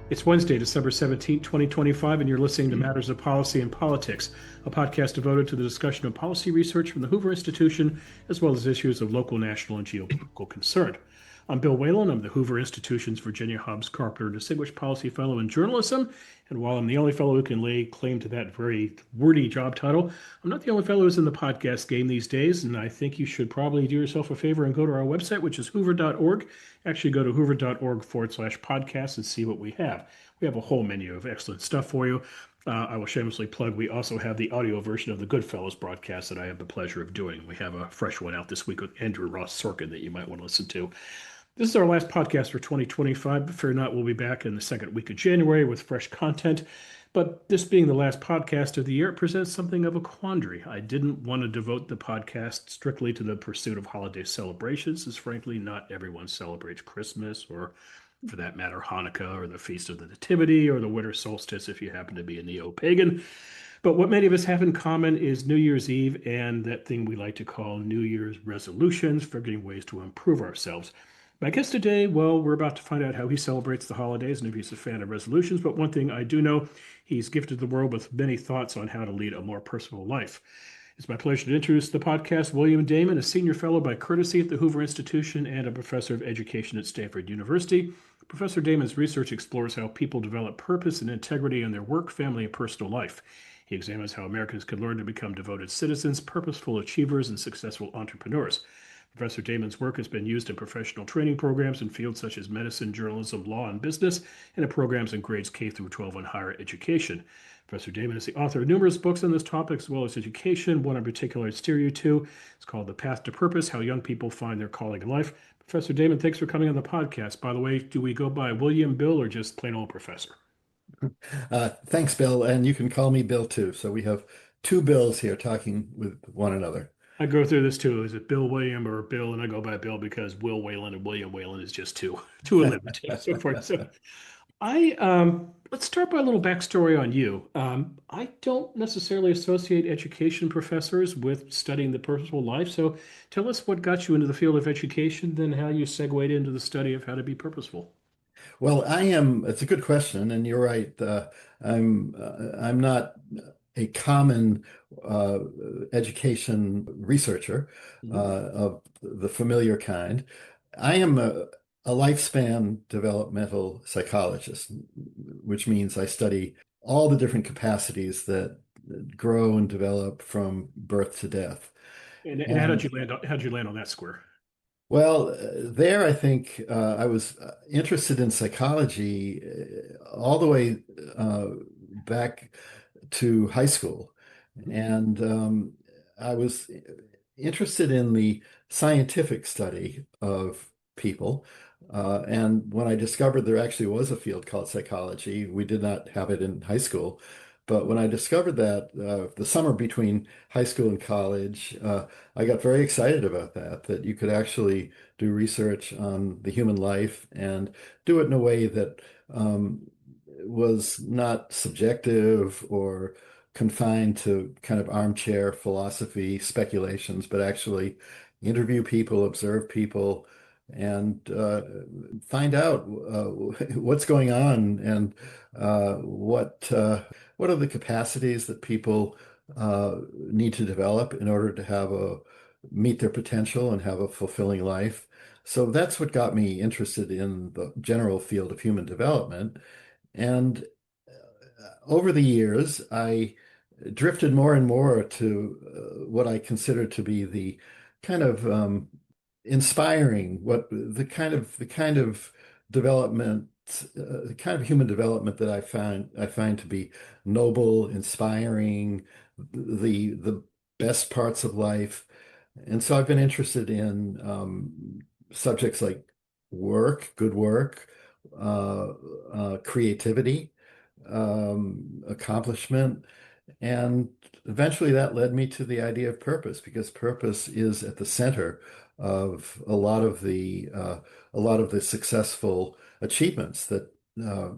It's Wednesday, December 17th, 2025, and you're listening to Matters of Policy and Politics, a podcast devoted to the discussion of policy research from the Hoover Institution, as well as issues of local, national, and geopolitical concern. I'm Bill Whalen. I'm the Hoover Institution's Virginia Hobbs Carpenter Distinguished Policy Fellow in Journalism. And while I'm the only fellow who can lay claim to that very wordy job title, I'm not the only fellow who's in the podcast game these days. And I think you should probably do yourself a favor and go to our website, which is hoover.org. Actually, go to hoover.org/podcast and see what we have. We have a whole menu of excellent stuff for you. I will shamelessly plug, we also have the audio version of the Goodfellas broadcast that I have the pleasure of doing. We have a fresh one out this week with Andrew Ross Sorkin that you might want to listen to. This is our last podcast for 2025, but fear not, we'll be back in the second week of January with fresh content. But this being the last podcast of the year, it presents something of a quandary. I didn't want to devote the podcast strictly to the pursuit of holiday celebrations, as frankly, not everyone celebrates Christmas or, for that matter, Hanukkah or the Feast of the Nativity or the winter solstice if you happen to be a neo-pagan. But what many of us have in common is New Year's Eve and that thing we like to call New Year's resolutions, figuring ways to improve ourselves. My guest today, well, we're about to find out how he celebrates the holidays and if he's a fan of resolutions. But one thing I do know, he's gifted the world with many thoughts on how to lead a more personal life. It's my pleasure to introduce the podcast William Damon, a senior fellow by courtesy at the Hoover Institution and a professor of education at Stanford University. Professor Damon's research explores how people develop purpose and integrity in their work, family, and personal life. He examines how Americans can learn to become devoted citizens, purposeful achievers, and successful entrepreneurs. Professor Damon's work has been used in professional training programs in fields such as medicine, journalism, law, and business, and in programs in grades K through 12 on higher education. Professor Damon is the author of numerous books on this topic, as well as education. One in particular I steer you to. It's called The Path to Purpose, How Young People Find Their Calling in Life. Professor Damon, thanks for coming on the podcast. By the way, do we go by William, Bill, or just plain old Professor? Thanks, Bill. And you can call me Bill too. So we have two Bills here talking with one another. I go through this too. Is it Bill William or Bill? And I go by Bill because Will Whalen and William Whalen is just too eliminating, so forth. So let's start by a little backstory on you. I don't necessarily associate education professors with studying the purposeful life. So tell us what got you into the field of education, then how you segued into the study of how to be purposeful. Well, it's a good question, and you're right. I'm not a common uh, education researcher Mhm. of the familiar kind. I am a lifespan developmental psychologist, which means I study all the different capacities that grow and develop from birth to death. And how did And you land? How did you land on that square? Well, there I think I was interested in psychology all the way back to high school. And I was interested in the scientific study of people. And when I discovered there actually was a field called psychology, we did not have it in high school. But when I discovered that the summer between high school and college, I got very excited about that you could actually do research on the human life and do it in a way that was not subjective or confined to kind of armchair philosophy speculations, but actually interview people, observe people, and find out what's going on and what are the capacities that people need to develop in order to meet their potential and have a fulfilling life. So that's what got me interested in the general field of human development. And over the years, I drifted more and more to what I consider to be the kind of inspiring, what the kind of development, the kind of human development that I find to be noble, inspiring, the best parts of life. And so I've been interested in subjects like good work, creativity, accomplishment. And eventually that led me to the idea of purpose, because purpose is at the center of a lot of the successful achievements that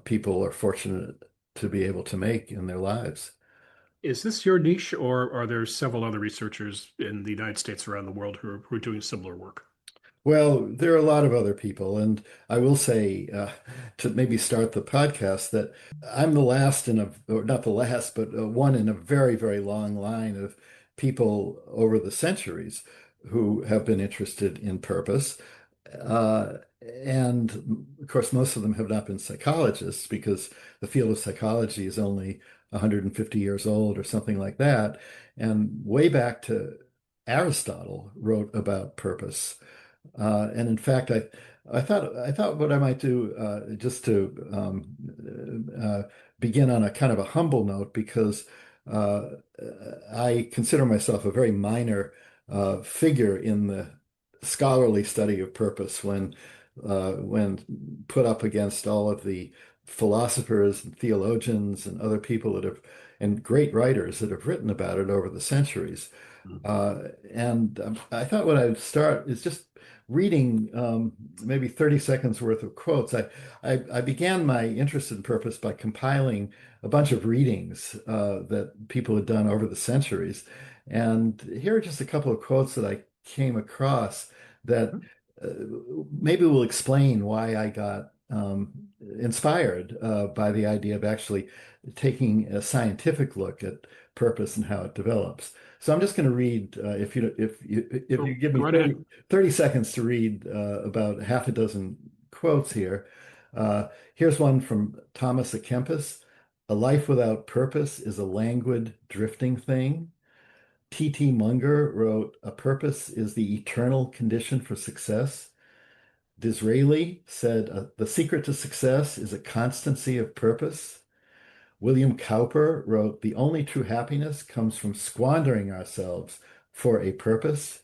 people are fortunate to be able to make in their lives. Is this your niche, or are there several other researchers in the United States around the world who are doing similar work? Well, there are a lot of other people, and I will say to maybe start the podcast that I'm the last in a, or not the last, but one in a very, very long line of people over the centuries who have been interested in purpose. And of course, most of them have not been psychologists because the field of psychology is only 150 years old or something like that. And way back to Aristotle wrote about purpose. And in fact, I thought what I might do just to begin on a kind of a humble note because uh, I consider myself a very minor figure in the scholarly study of purpose when put up against all of the philosophers and theologians and other people that have and great writers that have written about it over the centuries. And I thought what I would start is just reading maybe 30 seconds worth of quotes. I began my interest in purpose by compiling a bunch of readings that people had done over the centuries. And here are just a couple of quotes that I came across that uh, maybe will explain why I got inspired by the idea of actually taking a scientific look at purpose and how it develops. So I'm just going to read, if you give Go me right ahead. 30 seconds to read about half a dozen quotes here. Here's one from Thomas à Kempis. A life without purpose is a languid, drifting thing. T.T. Munger wrote, a purpose is the eternal condition for success. Disraeli said, the secret to success is a constancy of purpose. William Cowper wrote, the only true happiness comes from squandering ourselves for a purpose.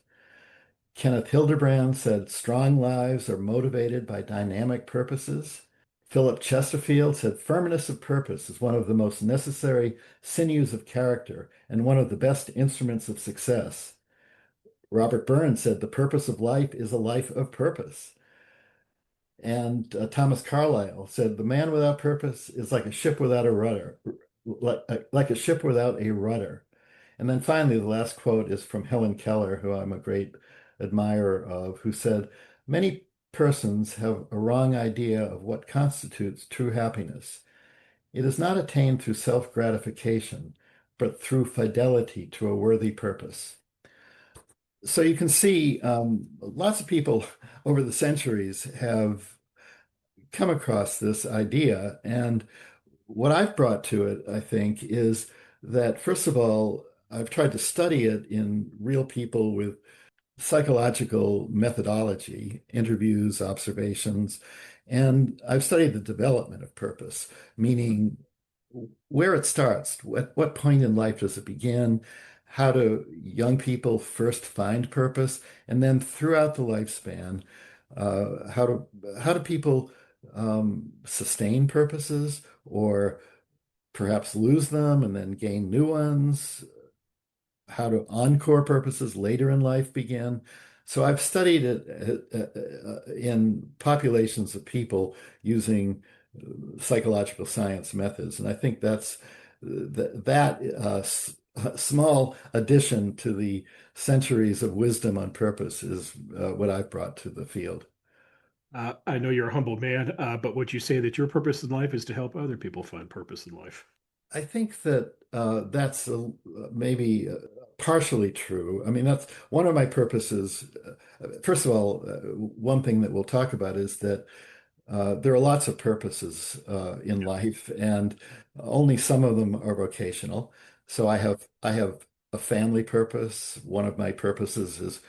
Kenneth Hildebrand said, strong lives are motivated by dynamic purposes. Philip Chesterfield said, firmness of purpose is one of the most necessary sinews of character and one of the best instruments of success. Robert Burns said, the purpose of life is a life of purpose. And Thomas Carlyle said, the man without purpose is like a ship without a rudder, like a ship without a rudder. And then finally, the last quote is from Helen Keller, who I'm a great admirer of, who said, many persons have a wrong idea of what constitutes true happiness. It is not attained through self-gratification, but through fidelity to a worthy purpose. So you can see lots of people over the centuries have come across this idea. And what I've brought to it, I think, is that, first of all, I've tried to study it in real people with psychological methodology, interviews, observations, and I've studied the development of purpose, meaning where it starts, what point in life does it begin? How do young people first find purpose? And then throughout the lifespan, how do people sustain purposes or perhaps lose them and then gain new ones? How do encore purposes later in life begin? So I've studied it in populations of people using psychological science methods, and I think that small addition to the centuries of wisdom on purpose is what I've brought to the field. I know you're a humble man, but would you say that your purpose in life is to help other people find purpose in life? I think that that's maybe partially true. I mean, that's one of my purposes. First of all, one thing that we'll talk about is that there are lots of purposes in life, and only some of them are vocational. So I have a family purpose. One of my purposes is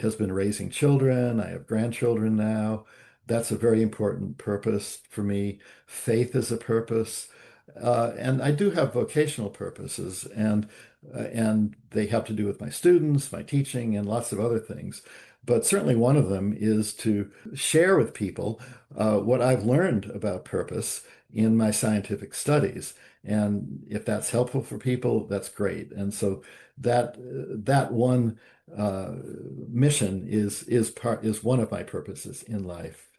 has been raising children. I have grandchildren now. That's a very important purpose for me. Faith is a purpose. And I do have vocational purposes, and they have to do with my students, my teaching, and lots of other things. But certainly one of them is to share with people what I've learned about purpose in my scientific studies. And if that's helpful for people, that's great. And so that one uh, mission is one of my purposes in life.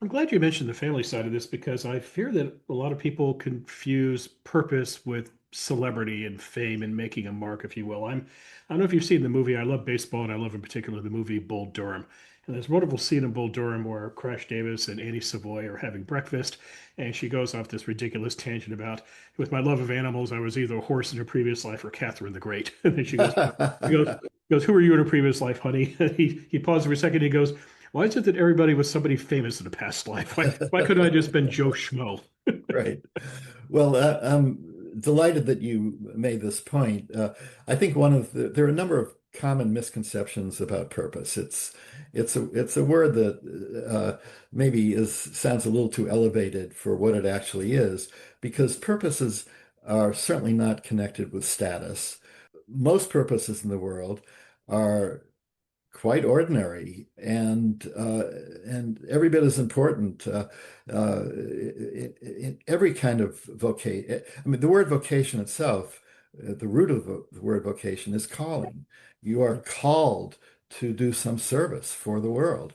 I'm glad you mentioned the family side of this because I fear that a lot of people confuse purpose with celebrity and fame and making a mark, if you will. I don't know if you've seen the movie. I love baseball and I love in particular the movie Bull Durham. And there's a wonderful scene in Bull Durham where Crash Davis and Annie Savoy are having breakfast, and she goes off this ridiculous tangent about, with my love of animals, I was either a horse in a previous life or Catherine the Great. And then she goes, who were you in a previous life, honey? And he pauses for a second. He goes, why is it that everybody was somebody famous in a past life? Why couldn't I just been Joe Schmo? Right. Well, I'm delighted that you made this point. I think there are a number of common misconceptions about purpose. It's a word that maybe sounds a little too elevated for what it actually is, because purposes are certainly not connected with status. Most purposes in the world are quite ordinary and every bit as important in every kind of vocation. I mean, the word vocation itself, the root of the word vocation is calling. You are called to do some service for the world,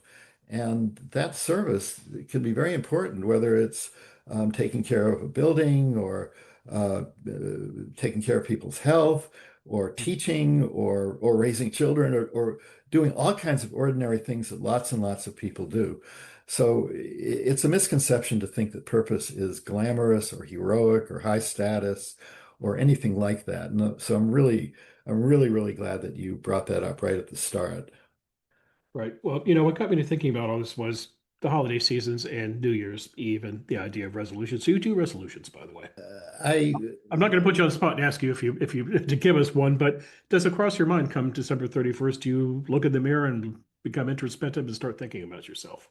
and that service can be very important, whether it's taking care of a building or taking care of people's health or teaching or raising children or doing all kinds of ordinary things that lots and lots of people do. So it's a misconception to think that purpose is glamorous or heroic or high status or anything like that. No, so I'm really glad that you brought that up right at the start. Right. Well, what got me to thinking about all this was the holiday seasons and New Year's Eve and the idea of resolutions. So you do resolutions, by the way. I I'm not going to put you on the spot and ask you if you to give us one, but does it cross your mind come December 31st, you look in the mirror and become introspective and start thinking about yourself?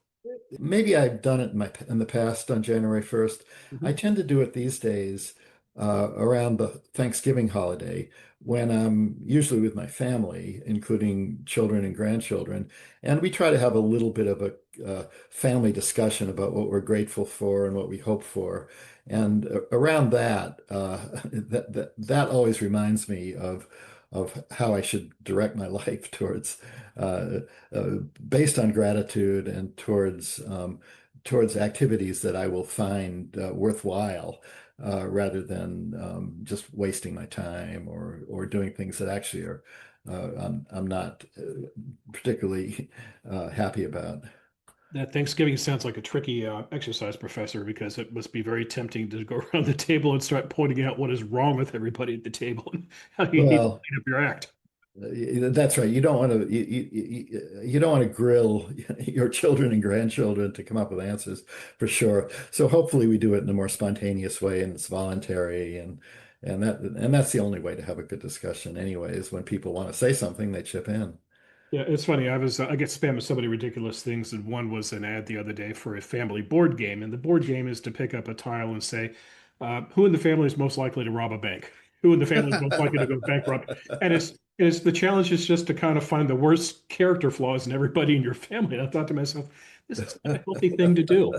Maybe I've done it in the past on January 1st. I Mhm. tend to do it these days around the Thanksgiving holiday when I'm usually with my family, including children and grandchildren. And we try to have a little bit of a family discussion about what we're grateful for and what we hope for. And around that, that always reminds me of how I should direct my life towards uh, uh, based on gratitude and towards activities that I will find worthwhile rather than just wasting my time or doing things that actually are I'm not particularly happy about. That Thanksgiving sounds like a tricky exercise, Professor, because it must be very tempting to go around the table and start pointing out what is wrong with everybody at the table and how you need to Well, clean up your act. that's right. You don't want to you don't want to grill your children and grandchildren to come up with answers for sure. So hopefully we do it in a more spontaneous way and it's voluntary and that's the only way to have a good discussion anyway, is when people want to say something, they chip in. Yeah, it's funny. I get spammed with so many ridiculous things, and one was an ad the other day for a family board game, and the board game is to pick up a tile and say, "Who in the family is most likely to rob a bank? Who in the family is most likely to go bankrupt?" And it's the challenge is just to kind of find the worst character flaws in everybody in your family. And I thought to myself, this is not a healthy thing to do.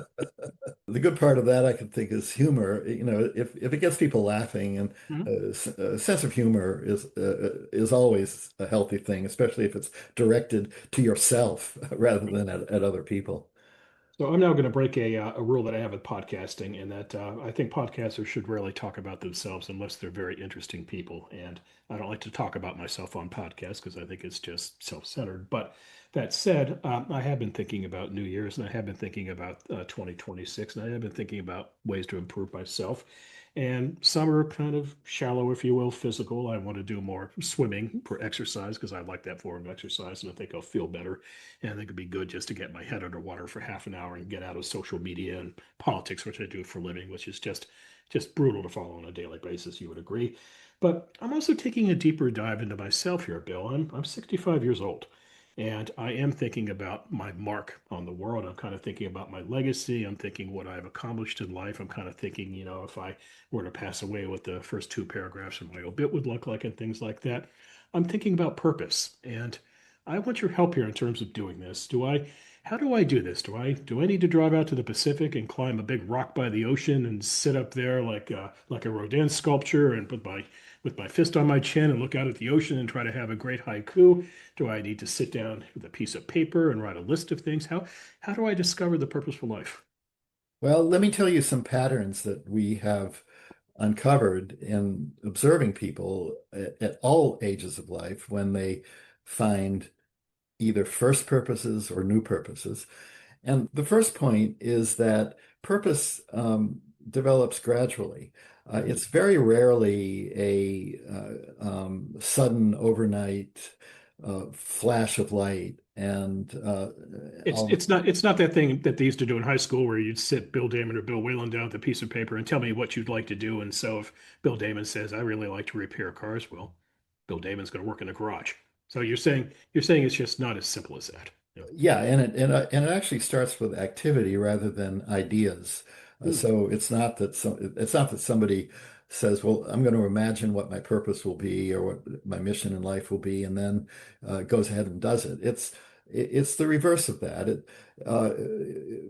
The good part of that I can think is humor. You know, if it gets people laughing, and Mhm. a sense of humor is always a healthy thing, especially if it's directed to yourself rather than at other people. So I'm now going to break a rule that I have with podcasting, and that I think podcasters should rarely talk about themselves unless they're very interesting people. And I don't like to talk about myself on podcasts because I think it's just self-centered. But that said, I have been thinking about New Year's, and I have been thinking about 2026, and I have been thinking about ways to improve myself. And some are kind of shallow, if you will, physical. I want to do more swimming for exercise because I like that form of exercise, and I think I'll feel better. And I think it'd be good just to get my head underwater for half an hour and get out of social media and politics, which I do for a living, which is just brutal to follow on a daily basis. You would agree. But I'm also taking a deeper dive into myself here, Bill. I'm 65 years old. And I am thinking about my mark on the world. I'm kind of thinking about my legacy. I'm thinking what I've accomplished in life. I'm kind of thinking, if I were to pass away, what the first two paragraphs of my obit would look like and things like that. I'm thinking about purpose. And I want your help here in terms of doing this. How do I do this? Do I need to drive out to the Pacific and climb a big rock by the ocean and sit up there like a Rodin sculpture and put my with my fist on my chin and look out at the ocean and try to have a great haiku? Do I need to sit down with a piece of paper and write a list of things? How do I discover the purposeful life? Well, let me tell you some patterns that we have uncovered in observing people at all ages of life when they find either first purposes or new purposes. And the first point is that purpose develops gradually. It's very rarely a sudden overnight flash of light. And It's not that thing that they used to do in high school where you'd sit Bill Damon or Bill Whalen down with a piece of paper and tell me what you'd like to do. And so if Bill Damon says, I really like to repair cars, well, Bill Damon's going to work in a garage. So you're saying it's just not as simple as that. Yeah. Yeah, and it actually starts with activity rather than ideas. Hmm. So it's not that somebody says, "Well, I'm going to imagine what my purpose will be or what my mission in life will be," and then goes ahead and does it. It's the reverse of that.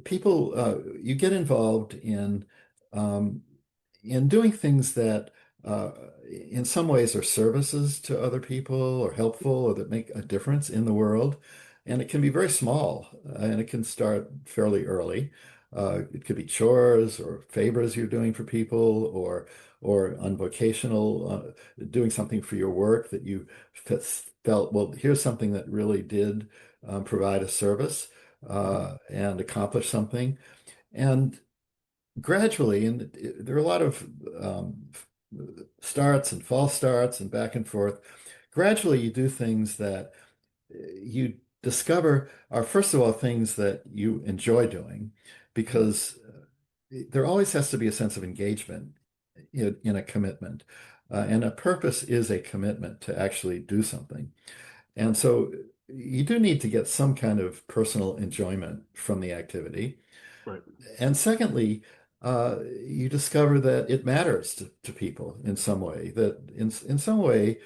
People you get involved um, in doing things that in some ways are services to other people or helpful or that make a difference in the world. And it can be very small and it can start fairly early. It could be chores or favors you're doing for people or on vocational, doing something for your work that you felt, well, here's something that really did provide a service and accomplish something. And gradually, and there are a lot of starts and false starts and back and forth. Gradually, you do things that you discover are, first of all, things that you enjoy doing, because there always has to be a sense of engagement in a commitment. And a purpose is a commitment to actually do something. And so you do need to get some kind of personal enjoyment from the activity. Right. And secondly, you discover that it matters to people in some way, that in some way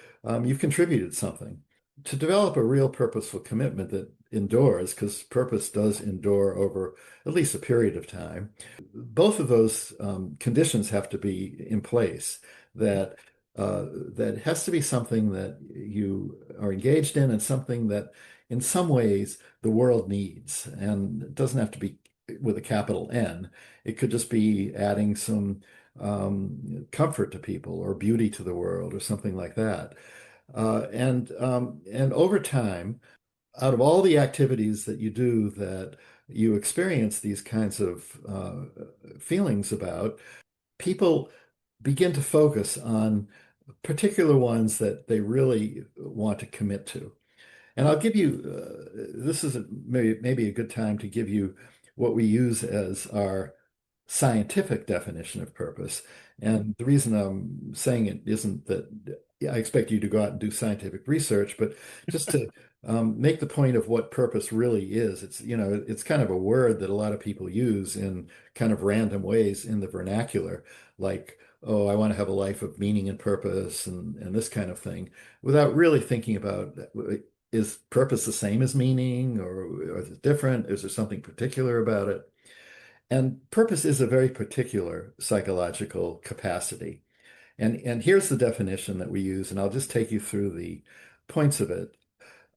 you've contributed something. To develop a real purposeful commitment that endures, because purpose does endure over at least a period of time, both of those conditions have to be in place. That that has to be something that you are engaged in and something that in some ways the world needs. And it doesn't have to be with a capital N. It could just be adding some comfort to people or beauty to the world or something like that. And over time, out of all the activities that you do that you experience these kinds of feelings about, people begin to focus on particular ones that they really want to commit to. And I'll give you, this is maybe a good time to give you what we use as our scientific definition of purpose. And the reason I'm saying it isn't that I expect you to go out and do scientific research, but just to make the point of what purpose really is. It's kind of a word that a lot of people use in kind of random ways in the vernacular, like, oh, I want to have a life of meaning and purpose and this kind of thing, without really thinking about, is purpose the same as meaning, or is it different? Is there something particular about it? And purpose is a very particular psychological capacity. And here's the definition that we use, and I'll just take you through the points of it,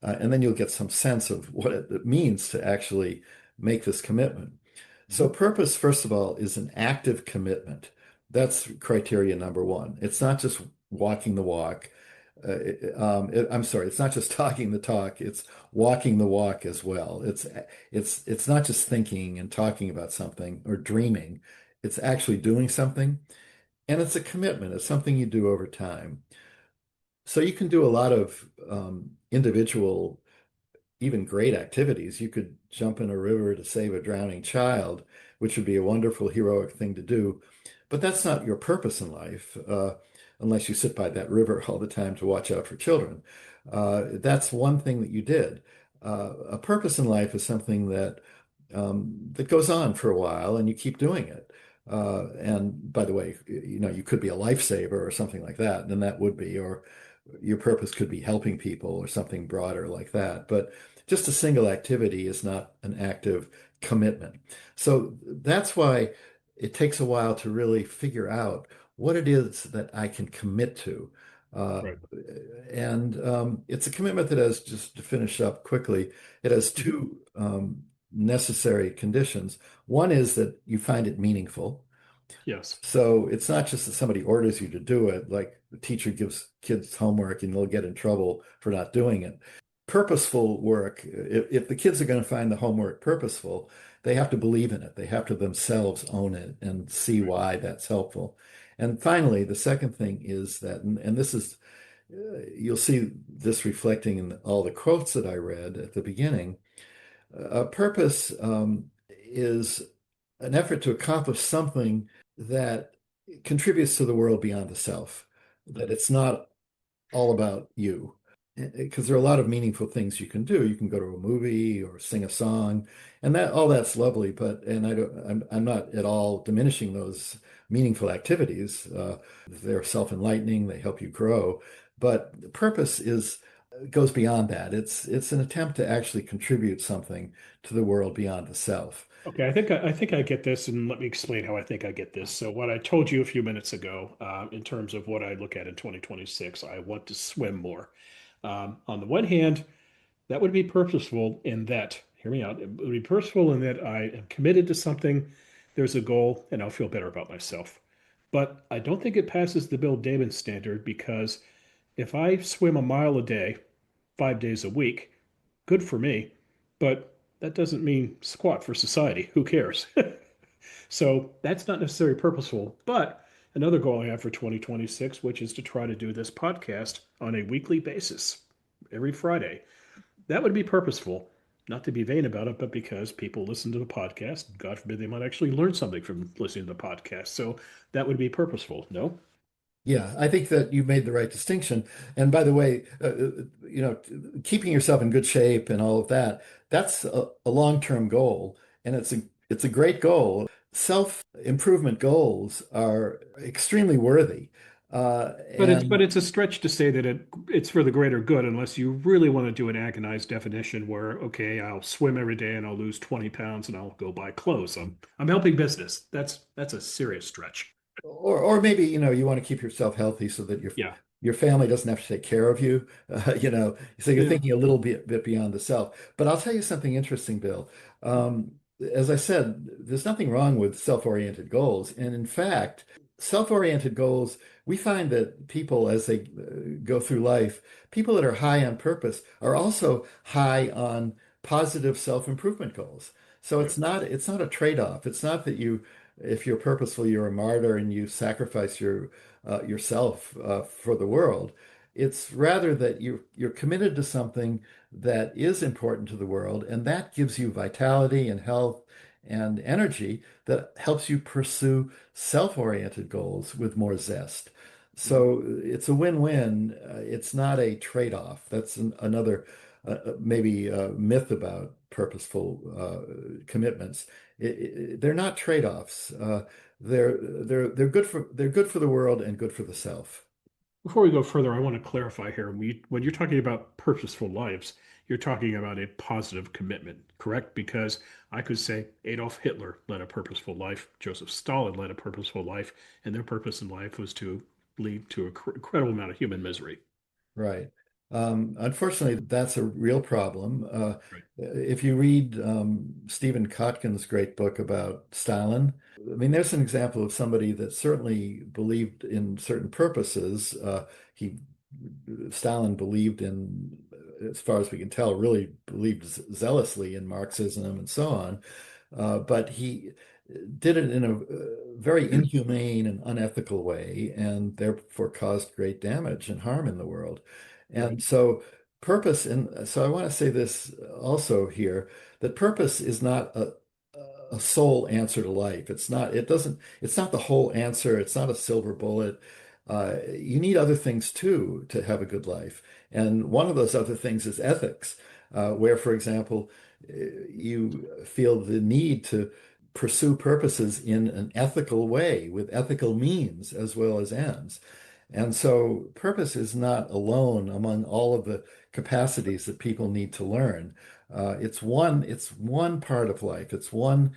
and then you'll get some sense of what it means to actually make this commitment. So purpose, first of all, is an active commitment. That's criteria number one. It's not just walking the walk. I'm sorry, it's not just talking the talk, it's walking the walk as well. It's not just thinking and talking about something or dreaming. It's actually doing something, and it's a commitment. It's something you do over time. So you can do a lot of individual, even great activities. You could jump in a river to save a drowning child, which would be a wonderful, heroic thing to do. But that's not your purpose in life, unless you sit by that river all the time to watch out for children. That's one thing that you did. A purpose in life is something that goes on for a while, and you keep doing it. And by the way, you could be a lifesaver or something like that, and that would be, or your purpose could be helping people or something broader like that. But just a single activity is not an active commitment. So that's why it takes a while to really figure out what it is that I can commit to. Uh, Right. and it's a commitment that has, just to finish up quickly, it has two necessary conditions. One is that you find it meaningful. Yes. So it's not just that somebody orders you to do it, like the teacher gives kids homework and they'll get in trouble for not doing it. purposeful work, if the kids are going to find the homework purposeful, they have to believe in it. They have to themselves own it and see Right. why that's helpful. And finally, the second thing is that, and this is, you'll see this reflecting in all the quotes that I read at the beginning. Purpose is an effort to accomplish something that contributes to the world beyond the self, that it's not all about you. Because there are a lot of meaningful things you can do. You can go to a movie or sing a song, and that all that's lovely. But and I don't, I'm not at all diminishing those meaningful activities. They're self-enlightening. They help you grow. But the purpose is goes beyond that. It's an attempt to actually contribute something to the world beyond the self. Okay, I think I get this, and let me explain how I think I get this. So, what I told you a few minutes ago, in terms of what I look at in 2026, I want to swim more. On the one hand, that would be purposeful in that, hear me out, it would be purposeful in that I am committed to something, there's a goal, and I'll feel better about myself. But I don't think it passes the Bill Damon standard because if I swim a mile a day, 5 days a week, good for me, but that doesn't mean squat for society. Who cares? So that's not necessarily purposeful. But another goal I have for 2026, which is to try to do this podcast on a weekly basis, every Friday. That would be purposeful, not to be vain about it, but because people listen to the podcast. God forbid they might actually learn something from listening to the podcast. So that would be purposeful. No? Yeah, I think that you made the right distinction. And by the way, keeping yourself in good shape and all of that, that's a long-term goal, and it's a great goal. Self-improvement goals are extremely worthy. But And it's a stretch to say that it's for the greater good unless you really want to do an agonized definition where, okay, I'll swim every day and I'll lose 20 pounds and I'll go buy clothes. I'm helping business. That's a serious stretch. or maybe, you want to keep yourself healthy so that Yeah. your family doesn't have to take care of you. So you're Yeah. thinking a little bit beyond the self. But I'll tell you something interesting, Bill. As I said, there's nothing wrong with self-oriented goals. And in fact, self-oriented goals, we find that people, as they go through life, people that are high on purpose are also high on positive self-improvement goals. So Right. it's not a trade-off. It's not that if you're purposeful, you're a martyr and you sacrifice yourself for the world. It's rather that you're committed to something that is important to the world, and that gives you vitality and health and energy that helps you pursue self-oriented goals with more zest. Mhm. So it's a win-win. It's not a trade-off. That's another maybe myth about purposeful commitments. They're not trade-offs. They're good for the world and good for the self. Before we go further, I want to clarify here. When you're talking about purposeful lives, you're talking about a positive commitment, correct? Because I could say Adolf Hitler led a purposeful life, Joseph Stalin led a purposeful life, and their purpose in life was to lead to an incredible amount of human misery. Right. Unfortunately, that's a real problem. Right. If you read Stephen Kotkin's great book about Stalin, I mean, there's an example of somebody that certainly believed in certain purposes. He Stalin believed in, as far as we can tell, really believed zealously in Marxism and so on. But he did it in a very inhumane and unethical way, and therefore caused great damage and harm in the world. Right. And so, purpose, and so I want to say this also here, that purpose is not a sole answer to life. It's not the whole answer. It's not a silver bullet. You need other things too to have a good life. And one of those other things is ethics, where, for example, you feel the need to pursue purposes in an ethical way with ethical means as well as ends. And so purpose is not alone among all of the capacities that people need to learn. It's one part of life. It's one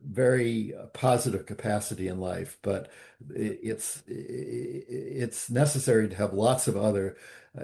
very positive capacity in life, but it's necessary to have lots of other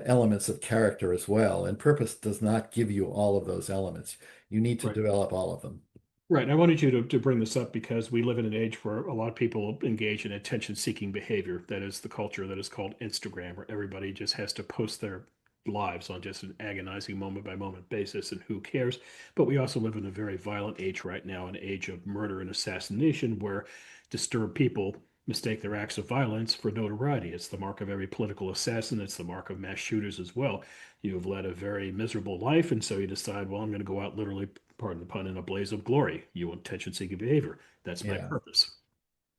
elements of character as well. And purpose does not give you all of those elements. You need to Right. develop all of them. Right. And I wanted you to bring this up because we live in an age where a lot of people engage in attention-seeking behavior. That is the culture that is called Instagram, where everybody just has to post their lives on just an agonizing moment by moment basis, and who cares? But we also live in a very violent age right now, an age of murder and assassination, where disturbed people mistake their acts of violence for notoriety. It's the mark of every political assassin. It's the mark of mass shooters as well. You've led a very miserable life, and so you decide, well, I'm going to go out literally, pardon the pun, in a blaze of glory. You attention-seeking behavior. That's my Yeah. purpose.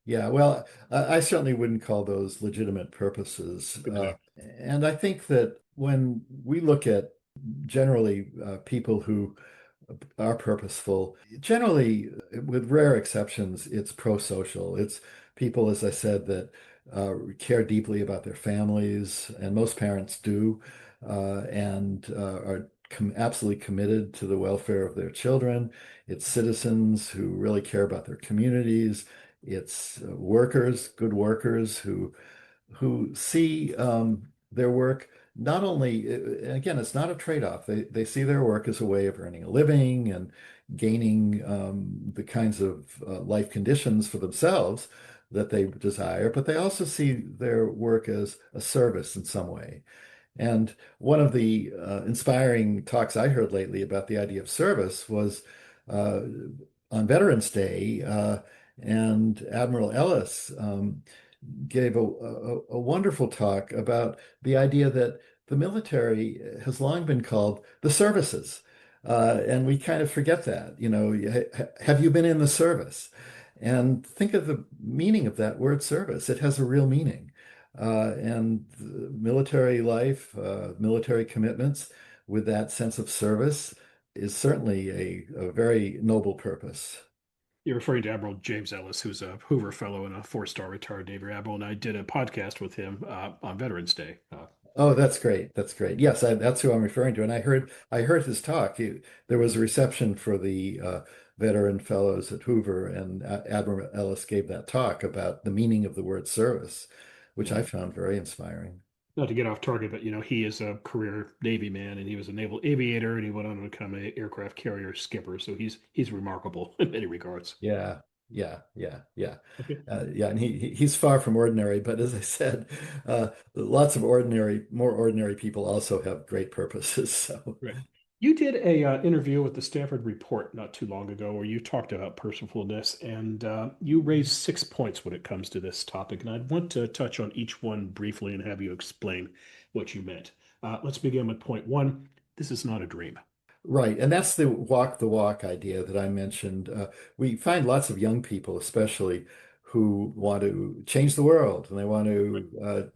Yeah, well, I certainly wouldn't call those legitimate purposes. Exactly. And I think that when we look at generally people who are purposeful, generally, with rare exceptions, it's pro-social. It's people, as I said, that care deeply about their families, and most parents do, and are absolutely committed to the welfare of their children. It's citizens who really care about their communities. It's workers, good workers who see their work not only, again, it's not a trade-off. They see their work as a way of earning a living and gaining the kinds of life conditions for themselves that they desire, but they also see their work as a service in some way. And one of the inspiring talks I heard lately about the idea of service was uh, on Veterans Day, and Admiral Ellis gave a wonderful talk about the idea that the military has long been called the services. And we kind of forget that, have you been in the service? And think of the meaning of that word service. It has a real meaning. And military life, military commitments with that sense of service is certainly a very noble purpose. You're referring to Admiral James Ellis, who's a Hoover Fellow and a four-star retired Navy Admiral, and I did a podcast with him on Veterans Day. Oh, that's great. That's great. Yes, that's who I'm referring to. And I heard his talk. There was a reception for the veteran fellows at Hoover, and Admiral Ellis gave that talk about the meaning of the word service, which I found very inspiring. Not to get off target, but he is a career Navy man, and he was a naval aviator, and he went on to become an aircraft carrier skipper. So he's remarkable in many regards. Yeah, yeah. Okay. Yeah, and he's far from ordinary, but as I said, lots of more ordinary people also have great purposes. So. Right. You did a interview with the Stanford Report not too long ago where you talked about purposefulness, and you raised 6 points when it comes to this topic. And I'd want to touch on each one briefly and have you explain what you meant. Let's begin with point one. This is not a dream. Right, and that's the walk idea that I mentioned. We find lots of young people, especially, who want to change the world and they want Right. to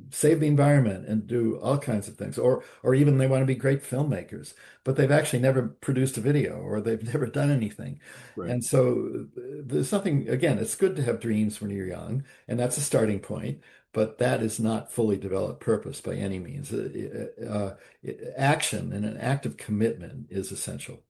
save the environment and do all kinds of things, or even they want to be great filmmakers, but they've actually never produced a video or they've never done anything. Right. And so there's something, again, it's good to have dreams when you're young, and that's a starting point. But that is not fully developed purpose by any means. Action and an active commitment is essential.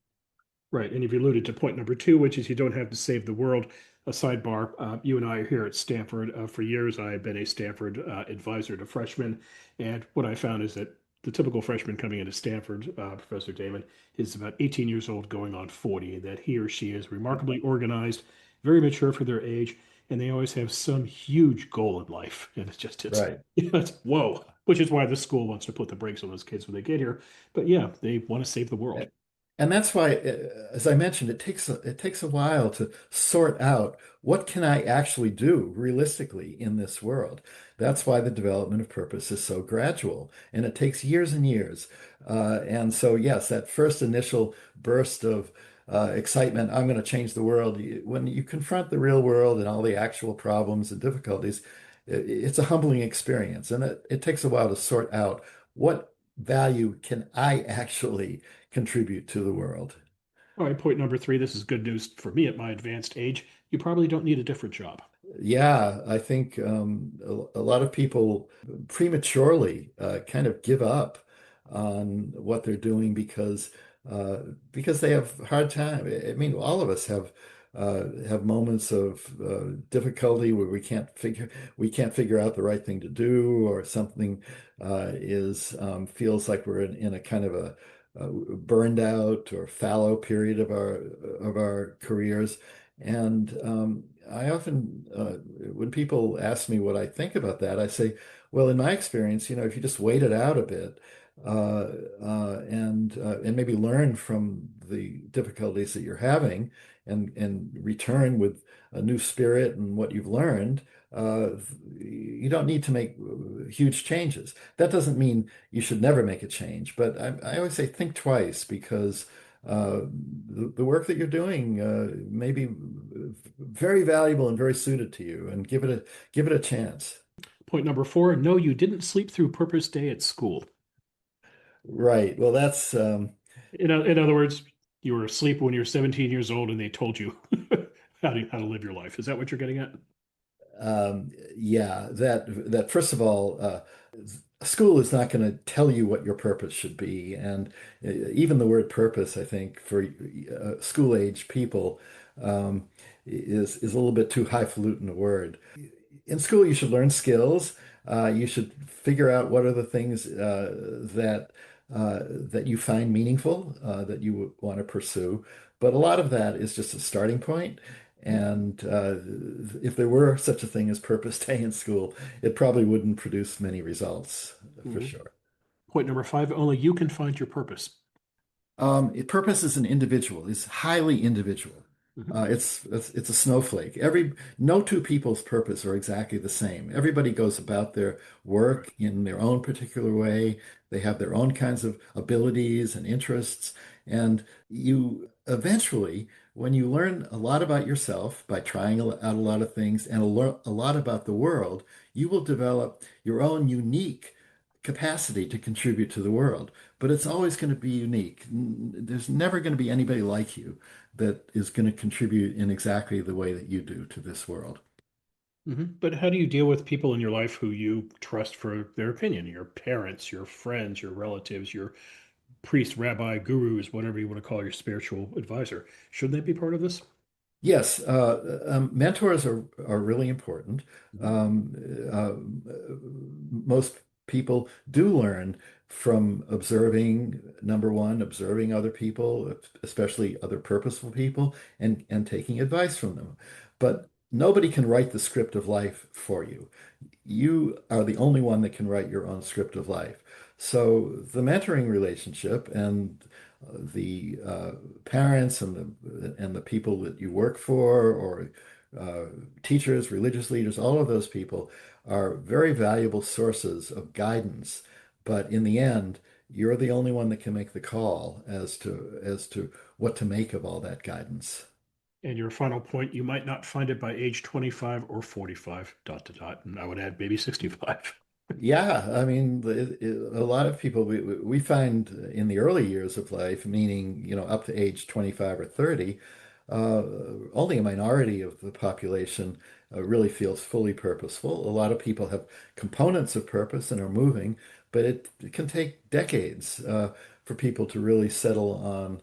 Right. And you've alluded to point number two, which is you don't have to save the world. A sidebar, you and I are here at Stanford. For years, I have been a Stanford advisor to freshmen. And what I found is that the typical freshman coming into Stanford, Professor Damon, is about 18 years old, going on 40, and that he or she is remarkably organized, very mature for their age, and they always have some huge goal in life. And Right. it's whoa, which is why the school wants to put the brakes on those kids when they get here. But yeah, they want to save the world. And that's why, as I mentioned, it takes a while to sort out what can I actually do realistically in this world. That's why the development of purpose is so gradual, and it takes years and years. And so, yes, that first initial burst of excitement, I'm going to change the world. When you confront the real world and all the actual problems and difficulties, it's a humbling experience, and it takes a while to sort out what value can I actually contribute to the world. All right, point number three. This is good news for me at my advanced age. You probably don't need a different job. Yeah, I think a lot of people prematurely kind of give up on what they're doing because they have a hard time. I mean, all of us have moments of difficulty where we can't figure out the right thing to do, or something is feels like we're in a kind of a burned out or fallow period of our careers. And I often, when people ask me what I think about that, I say, well, in my experience, if you just wait it out a bit, and maybe learn from the difficulties that you're having and return with a new spirit and what you've learned, uh, you don't need to make huge changes. That doesn't mean you should never make a change, but I always say think twice because the work that you're doing may be very valuable and very suited to you, and give it a chance. Point number four, no, you didn't sleep through Purpose Day at school. Right. Well, that's In other words, you were asleep when you were 17 years old and they told you how to live your life. Is that what you're getting at? yeah, that first of all, school is not going to tell you what your purpose should be, and even the word purpose, I think, for school age people, is a little bit too highfalutin a word. In school, you should learn skills. You should figure out what are the things that you find meaningful, that you want to pursue. But a lot of that is just a starting point. And if there were such a thing as purpose day in school, it probably wouldn't produce many results for Mhm. sure. Point number five, only you can find your purpose. Purpose is an individual. It's highly individual. Mhm. It's a snowflake. No two people's purpose are exactly the same. Everybody goes about their Right. work in their own particular way. They have their own kinds of abilities and interests. And you eventually, when you learn a lot about yourself by trying out a lot of things and a lot about the world, you will develop your own unique capacity to contribute to the world. But it's always going to be unique. There's never going to be anybody like you that is going to contribute in exactly the way that you do to this world. But how do you deal with people in your life who you trust for their opinion? Your parents, your friends, your relatives, your priest, rabbi, gurus, whatever you want to call your spiritual advisor. Shouldn't they be part of this? Yes, mentors are really important. Mhm. Um, Most people do learn from observing, number one, observing other people, especially other purposeful people, and taking advice from them. But nobody can write the script of life for you. You are the only one that can write your own script of life. So the mentoring relationship and the parents and the people that you work for, or uh, teachers, religious leaders, all of those people are very valuable sources of guidance. But in the end, you're the only one that can make the call as to what to make of all that guidance. And your final point, you might not find it by age 25 or 45, dot to dot. And I would add maybe 65. Yeah, I mean, a lot of people we find in the early years of life, meaning, up to age 25 or 30, uh, only a minority of the population really feels fully purposeful. A lot of people have components of purpose and are moving, but it can take decades for people to really settle on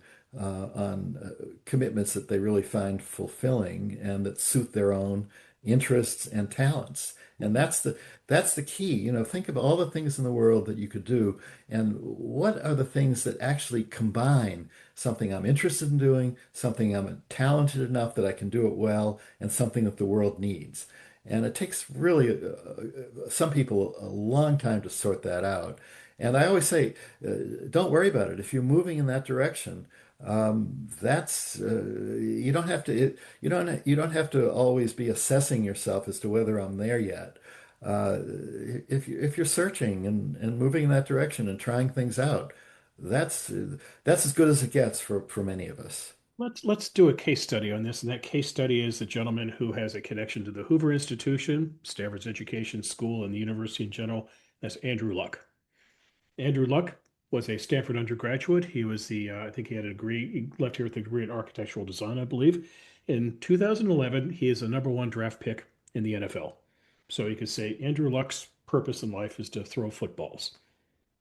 commitments that they really find fulfilling and that suit their own interests and talents. And that's the key. Think of all the things in the world that you could do, and what are the things that actually combine something I'm interested in doing, something I'm talented enough that I can do it well, and something that the world needs. And it takes really some people a long time to sort that out. And I always say, don't worry about it. If you're moving in that direction, that's you don't have to always be assessing yourself as to whether I'm there yet. Uh, if you're searching and moving in that direction and trying things out, that's that's as good as it gets for many of us. Let's do a case study on this. And that case study is the gentleman who has a connection to the Hoover Institution, Stanford's education school, and the university in general. That's Andrew Luck. Andrew Luck was a Stanford undergraduate. He was I think he had a degree, he left here with a degree in architectural design, I believe. In 2011, he is the number one draft pick in the NFL. So you could say Andrew Luck's purpose in life is to throw footballs.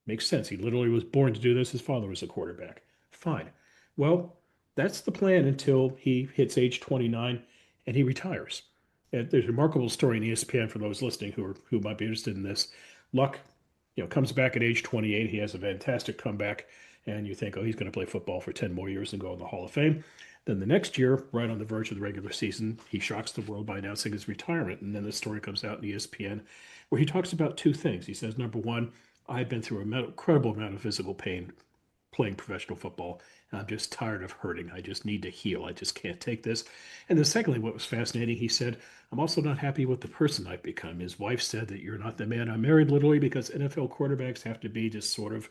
Makes sense. He literally was born to do this. His father was a quarterback. Fine. Well, that's the plan until he hits age 29 and he retires. And there's a remarkable story in ESPN for those listening who might be interested in this. Luck, comes back at age 28. He has a fantastic comeback, and you think, oh, he's going to play football for 10 more years and go in the Hall of Fame. Then the next year, right on the verge of the regular season, he shocks the world by announcing his retirement. And then the story comes out in ESPN where he talks about two things. He says, number one, I've been through an incredible amount of physical pain playing professional football, and I'm just tired of hurting. I just need to heal. I just can't take this. And then, secondly, what was fascinating, he said, I'm also not happy with the person I've become. His wife said that you're not the man I married, literally, because NFL quarterbacks have to be just sort of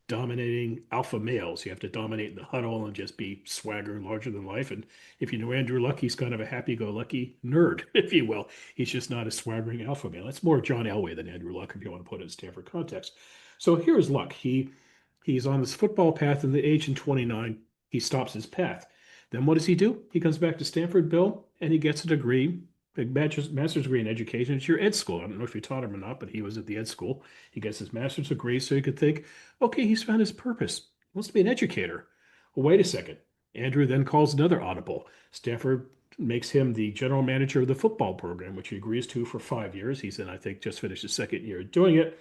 dominating alpha males. You have to dominate in the huddle and just be swagger and larger than life. And if you know Andrew Luck, he's kind of a happy-go-lucky nerd, if you will. He's just not a swaggering alpha male. That's more John Elway than Andrew Luck, if you want to put it in Stanford context. So here's Luck. He's on this football path, and the age in 29, he stops his path. Then what does he do? He comes back to Stanford, Bill, and he gets a degree, a master's degree in education. It's your ed school. I don't know if you taught him or not, but he was at the ed school. He gets his master's degree, so you could think, okay, he's found his purpose. He wants to be an educator. Well, wait a second. Andrew then calls another audible. Stanford makes him the general manager of the football program, which he agrees to for 5 years. He's in, I think, just finished his second year doing it,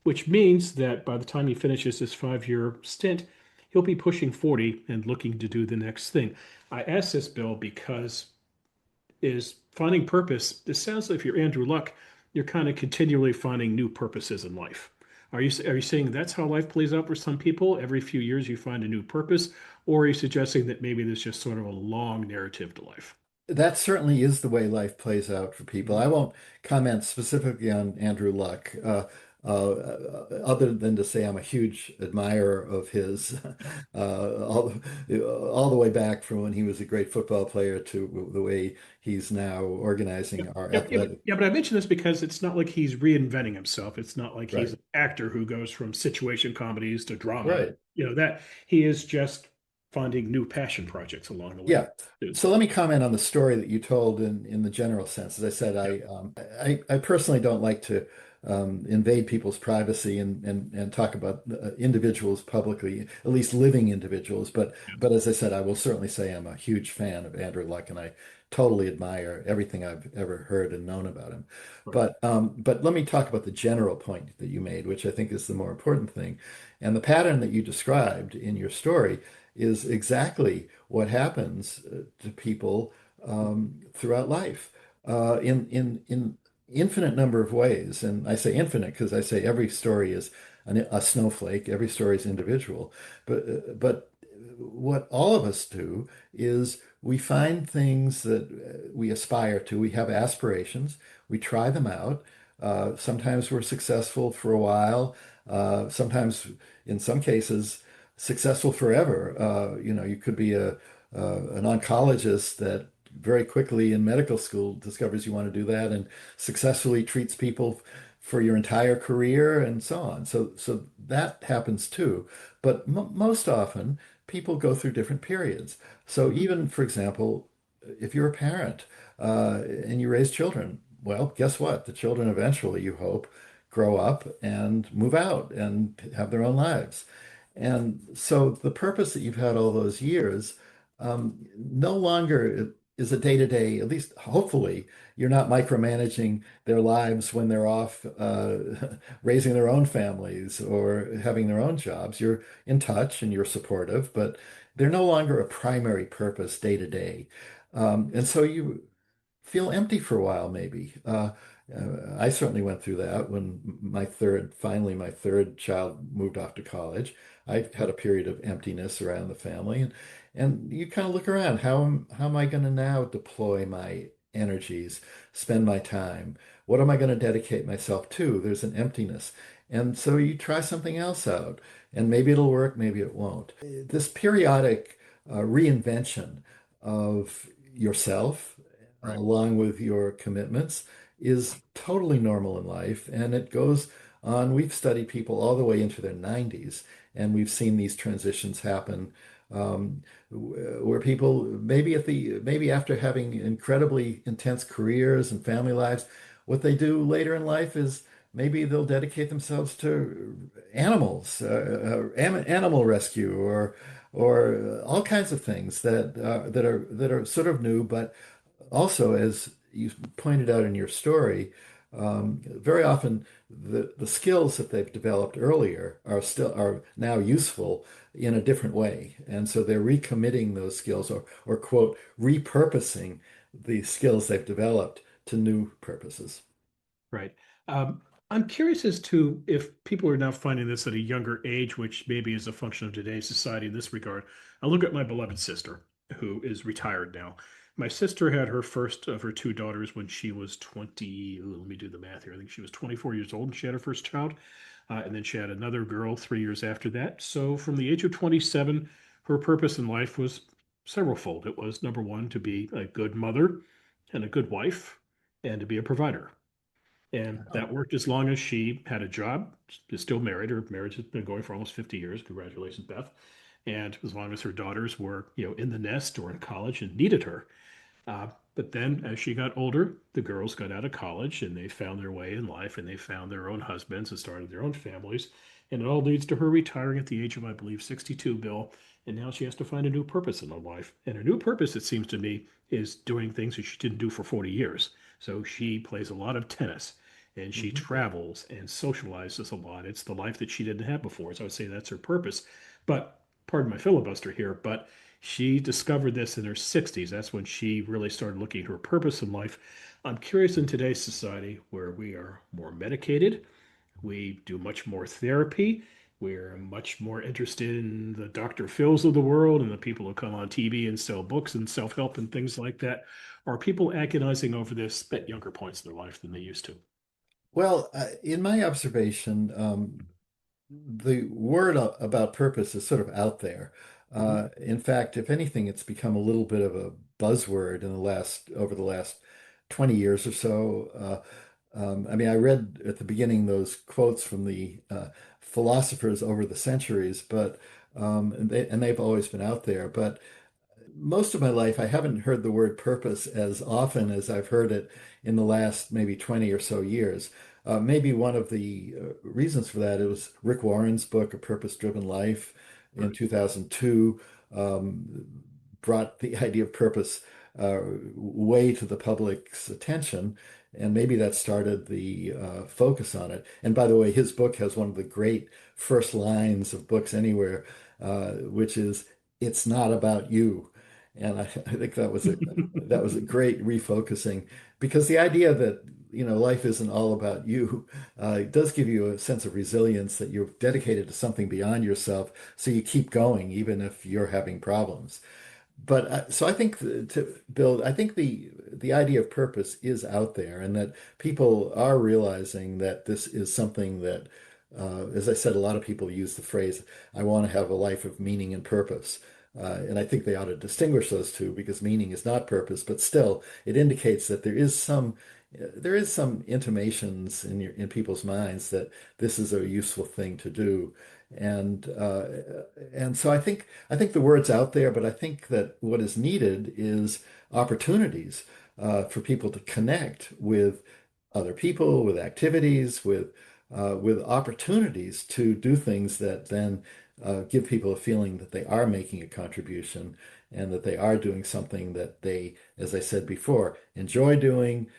which means that by the time he finishes his 5 year stint, he'll be pushing 40 and looking to do the next thing. I ask this, Bill, because is finding purpose. This sounds like if you're Andrew Luck, you're kind of continually finding new purposes in life. Are you saying that's how life plays out for some people? Every few years you find a new purpose, or are you suggesting that maybe there's just sort of a long narrative to life? That certainly is the way life plays out for people. I won't comment specifically on Andrew Luck, other than to say I'm a huge admirer of his, all the way back from when he was a great football player to the way he's now organizing Yep, our yep, yep. athletic. Yeah, but I mention this because it's not like he's reinventing himself. It's not like he's Right, an actor who goes from situation comedies to drama. right. That he is just finding new passion projects along the way. Yeah. So let me comment on the story that you told in the general sense. As I said, Yeah, I personally don't like to invade people's privacy and talk about individuals publicly, at least living individuals. yeah, But as I said, I will certainly say I'm a huge fan of Andrew Luck, and I totally admire everything I've ever heard and known about him. right. But let me talk about the general point that you made, which I think is the more important thing. And the pattern that you described in your story is exactly what happens to people throughout life in infinite number of ways. And I say infinite because I say every story is a snowflake. Every story is individual. But what all of us do is we find things that we aspire to. We have aspirations. We try them out. Sometimes we're successful for a while. Sometimes, in some cases, successful forever. You could be an oncologist that very quickly in medical school discovers you want to do that and successfully treats people for your entire career and so on. So that happens too. But most often, people go through different periods. So Mhm. even, for example, if you're a parent and you raise children, well, guess what? The children eventually, you hope, grow up and move out and have their own lives. And so the purpose that you've had all those years no longer is a day-to-day, at least hopefully, you're not micromanaging their lives when they're off raising their own families or having their own jobs. You're in touch and you're supportive, but they're no longer a primary purpose day to day. And so you feel empty for a while, maybe. I certainly went through that when finally my third child moved off to college. I had a period of emptiness around the family, and you kind of look around. How am I going to now deploy my energies, spend my time? What am I going to dedicate myself to? There's an emptiness. And so you try something else out, and maybe it'll work, maybe it won't. This periodic reinvention of yourself Right. along with your commitments is totally normal in life. And it goes on. We've studied people all the way into their 90s, and we've seen these transitions happen where people maybe after having incredibly intense careers and family lives, what they do later in life is maybe they'll dedicate themselves to animals, animal rescue, or all kinds of things that are sort of new, but also, as you pointed out in your story, very often the skills that they've developed earlier are now useful in a different way, and so they're recommitting those skills or quote repurposing the skills they've developed to new purposes. Right. Um, I'm curious as to if people are now finding this at a younger age, which maybe is a function of today's society in this regard. I look at my beloved sister, who is retired now. My sister had her first of her two daughters when she was 20. Let me do the math here. I think she was 24 years old and she had her first child. And then she had another girl 3 years after that. So from the age of 27, her purpose in life was severalfold. It was number one, to be a good mother and a good wife and to be a provider. And that worked as long as she had a job, is still married. Her marriage has been going for almost 50 years. Congratulations, Beth. And as long as her daughters were, in the nest or in college and needed her. But then as she got older, the girls got out of college and they found their way in life and they found their own husbands and started their own families. And it all leads to her retiring at the age of, I believe, 62, Bill. And now she has to find a new purpose in her life. And her new purpose, it seems to me, is doing things that she didn't do for 40 years. So she plays a lot of tennis and she Mhm. travels and socializes a lot. It's the life that she didn't have before. So I would say that's her purpose. But pardon my filibuster here, but she discovered this in her 60s. That's when she really started looking at her purpose in life. I'm curious in today's society where we are more medicated, we do much more therapy. We're much more interested in the Dr. Phils of the world and the people who come on TV and sell books and self-help and things like that. Are people agonizing over this at younger points in their life than they used to? Well, in my observation, the word about purpose is sort of out there. Mhm. In fact, if anything, it's become a little bit of a buzzword over the last 20 years or so. I mean, I read at the beginning those quotes from the philosophers over the centuries, but and they've always been out there. But most of my life, I haven't heard the word purpose as often as I've heard it in the last maybe 20 or so years. Maybe one of the reasons for that, it was Rick Warren's book, A Purpose-Driven Life in Right. 2002, um, brought the idea of purpose way to the public's attention. And maybe that started the focus on it. And by the way, his book has one of the great first lines of books anywhere, which is, "It's not about you." And I think that was a great refocusing because the idea that life isn't all about you does give you a sense of resilience that you're dedicated to something beyond yourself, so you keep going even if you're having problems. But so I think to build, I think the idea of purpose is out there, and that people are realizing that this is something that, as I said, a lot of people use the phrase, "I want to have a life of meaning and purpose." And I think they ought to distinguish those two because meaning is not purpose, but still, it indicates that there is some intimations in people's minds that this is a useful thing to do. And so I think the word's out there, but I think that what is needed is opportunities for people to connect with other people, with activities, with opportunities to do things that then give people a feeling that they are making a contribution and that they are doing something that they, as I said before, enjoy doing,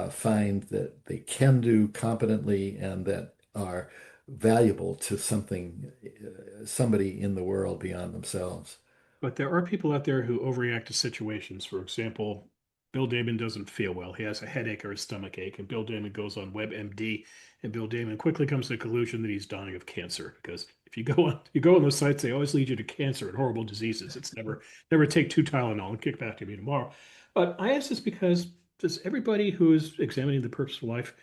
find that they can do competently, and that are valuable to somebody in the world beyond themselves. But there are people out there who overreact to situations. For example, Bill Damon doesn't feel well. He has a headache or a stomach ache, and Bill Damon goes on WebMD, and Bill Damon quickly comes to the conclusion that he's dying of cancer. Because if you go on those sites, they always lead you to cancer and horrible diseases. It's never take two Tylenol and kick back to me tomorrow. But I ask this because does everybody who is examining the purpose of life,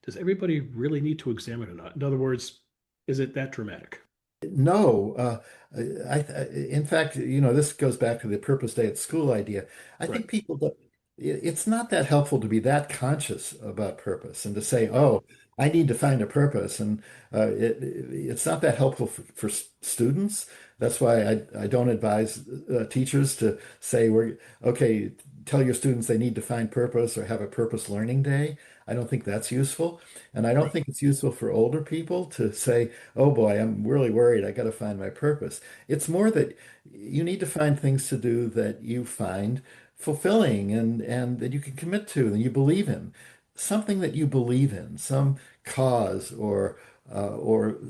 does everybody really need to examine it or not? In other words, is it that dramatic? No, in fact, this goes back to the purpose day at school idea. I Right. think it's not that helpful to be that conscious about purpose and to say, Right. "Oh, I need to find a purpose." And it's not that helpful for students. That's why I don't advise teachers to say, "We're okay, tell your students they need to find purpose or have a purpose learning day." I don't think that's useful. And I don't Right. think it's useful for older people to say, "Oh boy, I'm really worried. I got to find my purpose." It's more that you need to find things to do that you find fulfilling and that you can commit to and you believe in. Something that you believe in, some cause or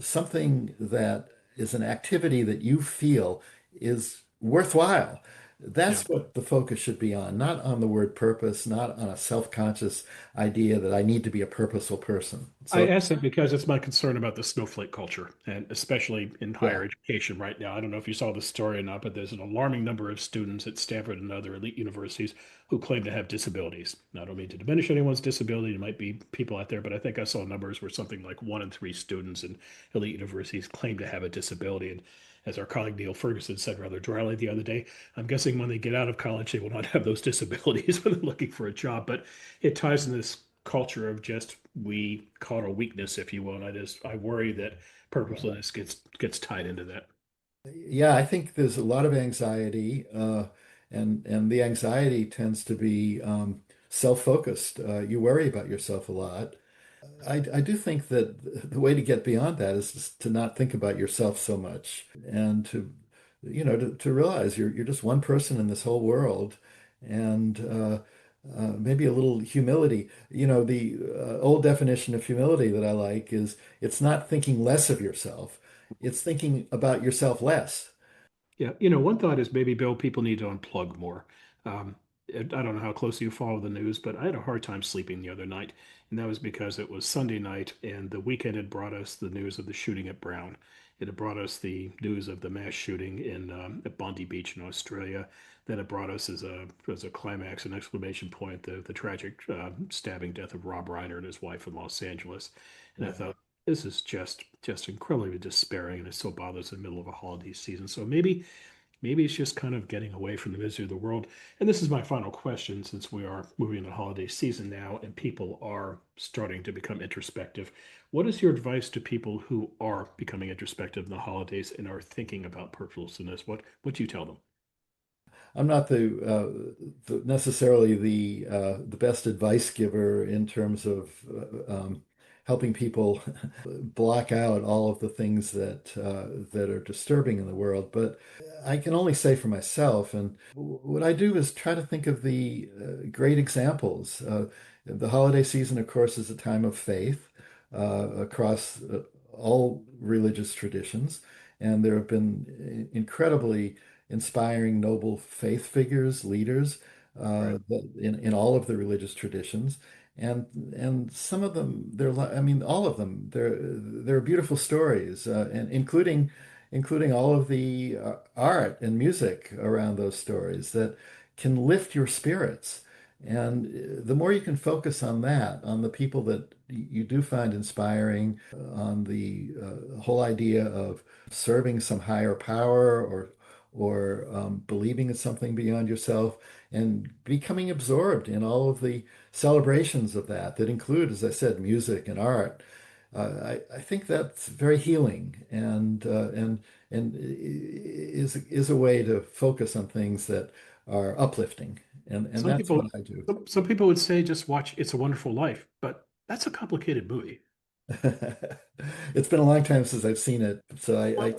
something that is an activity that you feel is worthwhile. Yeah. That's what the focus should be on, not on the word purpose, not on a self-conscious idea that I need to be a purposeful person. I So, ask that because it's my concern about the snowflake culture, and especially in higher yeah, education right now. I don't know if you saw the story or not, but there's an alarming number of students at Stanford and other elite universities who claim to have disabilities. Now, I don't mean to diminish anyone's disability. There might be people out there, but I think I saw numbers where something like 1 in 3 students in elite universities claim to have a disability. And as our colleague Neil Ferguson said rather dryly the other day, I'm guessing when they get out of college, they will not have those disabilities when they're looking for a job. But it ties in this culture of just we call it a weakness, if you will. And I worry that yeah. purposefulness gets tied into that. Yeah, I think there's a lot of anxiety, and the anxiety tends to be self-focused. You worry about yourself a lot. I do think that the way to get beyond that is just to not think about yourself so much and to realize you're just one person in this whole world, and maybe a little humility. The old definition of humility that I like is it's not thinking less of yourself, it's thinking about yourself less. Yeah, one thought is maybe, Bill, people need to unplug more. I don't know how closely you follow the news, but I had a hard time sleeping the other night, and that was because it was Sunday night, and the weekend had brought us the news of the shooting at Brown. It had brought us the news of the mass shooting in at Bondi Beach in Australia. Then it brought us as a climax, an exclamation point, the tragic stabbing death of Rob Reiner and his wife in Los Angeles. And I Yeah. thought, this is just incredibly despairing, and it so bothers in the middle of a holiday season. So maybe it's just kind of getting away from the misery of the world. And this is my final question, since we are moving into holiday season now and people are starting to become introspective. What is your advice to people who are becoming introspective in the holidays and are thinking about purposefulness? What do you tell them? I'm not necessarily the best advice giver in terms of helping people block out all of the things that are disturbing in the world. But I can only say for myself, and what I do is try to think of the great examples. The holiday season, of course, is a time of faith across all religious traditions, and there have been incredibly inspiring, noble faith figures, leaders Right. in all of the religious traditions. And some of them, I mean, all of them, they're beautiful stories, and including all of the art and music around those stories that can lift your spirits. And the more you can focus on that, on the people that you do find inspiring, on the whole idea of serving some higher power or believing in something beyond yourself and becoming absorbed in all of the celebrations of that include, as I said, music and art. I think that's very healing and is a way to focus on things that are uplifting, and Some that's what people I do. some people would say just watch It's a Wonderful Life, but that's a complicated movie. It's been a long time since I've seen it, so Well,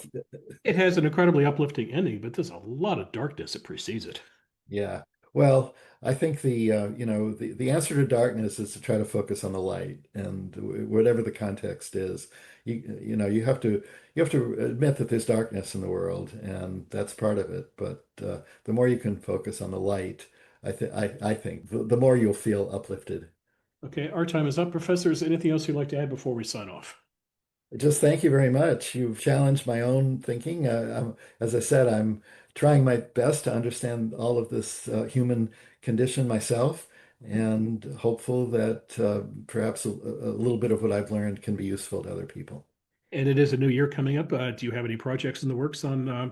it has an incredibly uplifting ending, but there's a lot of darkness that precedes it. yeah. Well, I think the answer to darkness is to try to focus on the light, and whatever the context is, you have to admit that there's darkness in the world, and that's part of it. But the more you can focus on the light, I think the more you'll feel uplifted. Okay, our time is up. Professor, is there anything else you'd like to add before we sign off? Just thank you very much. You've challenged my own thinking. As I said, I'm trying my best to understand all of this human condition myself, and hopeful that perhaps a little bit of what I've learned can be useful to other people. And it is a new year coming up. Do you have any projects in the works on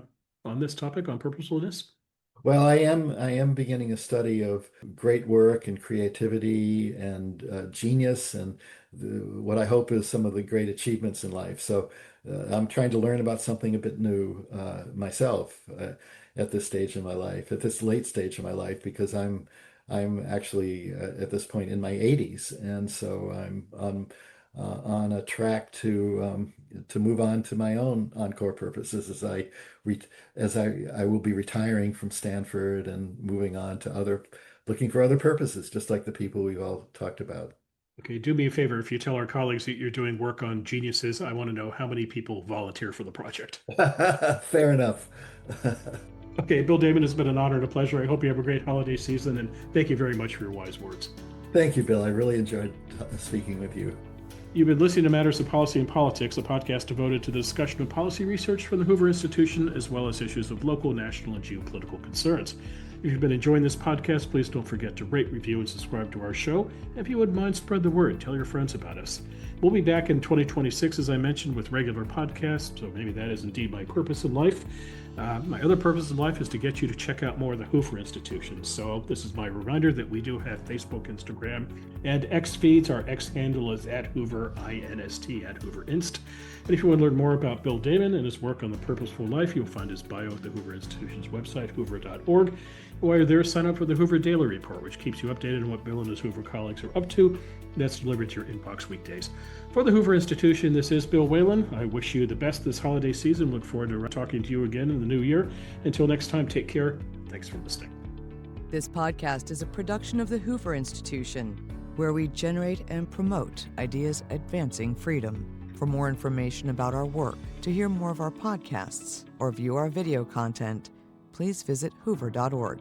this topic, on purposefulness? Well, I am beginning a study of great work and creativity and genius and what I hope is some of the great achievements in life. So I'm trying to learn about something a bit new myself at this stage in my life, at this late stage of my life, because I'm actually at this point in my 80s, and so I'm on a track to move on to my own encore purposes re I will be retiring from Stanford and moving on to looking for other purposes, just like the people we've all talked about. Okay, do me a favor. If you tell our colleagues that you're doing work on geniuses, I want to know how many people volunteer for the project. Fair enough. Okay, Bill Damon, it's been an honor and a pleasure. I hope you have a great holiday season, and thank you very much for your wise words. Thank you, Bill. I really enjoyed speaking with you. You've been listening to Matters of Policy and Politics, a podcast devoted to the discussion of policy research from the Hoover Institution, as well as issues of local, national, and geopolitical concerns. If you've been enjoying this podcast, please don't forget to rate, review, and subscribe to our show. And if you wouldn't mind, spread the word. Tell your friends about us. We'll be back in 2026, as I mentioned, with regular podcasts, so maybe that is indeed my purpose in life. My other purpose in life is to get you to check out more of the Hoover Institution. So this is my reminder that we do have Facebook, Instagram, and X feeds. Our X handle is @Hoover, INST, @HooverInst. And if you want to learn more about Bill Damon and his work on the Purposeful Life, you'll find his bio at the Hoover Institution's website, hoover.org. While you're there, sign up for the Hoover Daily Report, which keeps you updated on what Bill and his Hoover colleagues are up to. That's delivered to your inbox weekdays. For the Hoover Institution, this is Bill Whalen. I wish you the best this holiday season. Look forward to talking to you again in the new year. Until next time, take care. Thanks for listening. This podcast is a production of the Hoover Institution, where we generate and promote ideas advancing freedom. For more information about our work, to hear more of our podcasts, or view our video content, please visit hoover.org.